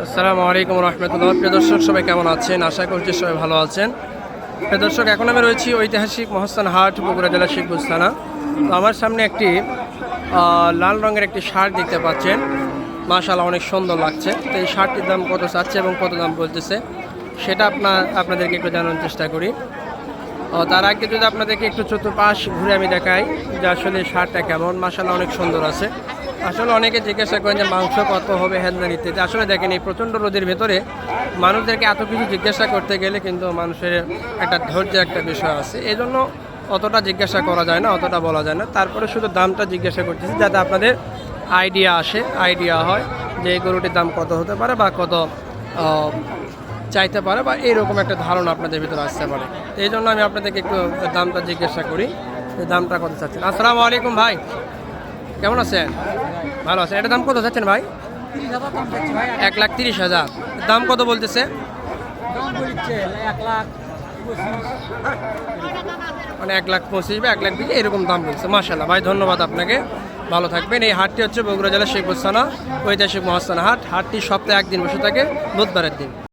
আসসালামু আলাইকুম রহমতুল্লাহ। প্রিয় দর্শক, সবাই কেমন আছেন? আশা করছি সবাই ভালো আছেন। প্রিয় দর্শক, এখন আমি রয়েছি ঐতিহাসিক মহাস্থান হাট, বগুড়া জেলা শিবগঞ্জ থানা। তো আমার সামনে একটি লাল রঙের একটি শার্ট দেখতে পাচ্ছেন। মাশাআল্লাহ, অনেক সুন্দর লাগছে। তো এই শার্টটির দাম কত চাচ্ছে এবং কত দাম বলতেছে সেটা আপনাদেরকে একটু জানানোর চেষ্টা করি। তার আগে যদি আপনাদেরকে একটু চতুর্পাশ ঘুরে আমি দেখাই যে আসলে শার্টটা কেমন। মাশাআল্লাহ, অনেক সুন্দর আছে। আসলে অনেকে জিজ্ঞাসা করেন যে মাংস কত হবে, হ্যান্দান ইত্যাদি। আসলে দেখেন, এই প্রচণ্ড রোদের ভেতরে মানুষদেরকে এত কিছু জিজ্ঞাসা করতে গেলে কিন্তু মানুষের একটা ধৈর্যের একটা বিষয় আছে। এই জন্য অতটা জিজ্ঞাসা করা যায় না, অতটা বলা যায় না। তারপরে শুধু দামটা জিজ্ঞাসা করতেছি যাতে আপনাদের আইডিয়া হয় যে এই গরুটির দাম কত হতে পারে বা কত চাইতে পারে, বা এইরকম একটা ধারণা আপনাদের ভিতরে আসতে পারে। এই জন্য আমি আপনাদেরকে একটু দামটা জিজ্ঞাসা করি, দামটা কত চাচ্ছেন। আসসালামু আলাইকুম ভাই, কেমন আছেন? ভালো আছেন। এটার দাম কত চাচ্ছেন ভাই? 1,30,000। দাম কত বলতেছে? মানে 1,25,000 বা 1,20,000 এরকম দাম বলছে। মাশাআল্লাহ ভাই, ধন্যবাদ আপনাকে, ভালো থাকবেন। এই হাটটি হচ্ছে বগুড়া জেলার শিবগঞ্জ থানা ঐতিহাসিক মহাস্থান হাট। হাটটি সপ্তাহে একদিন বসে থাকে, বুধবারের দিন।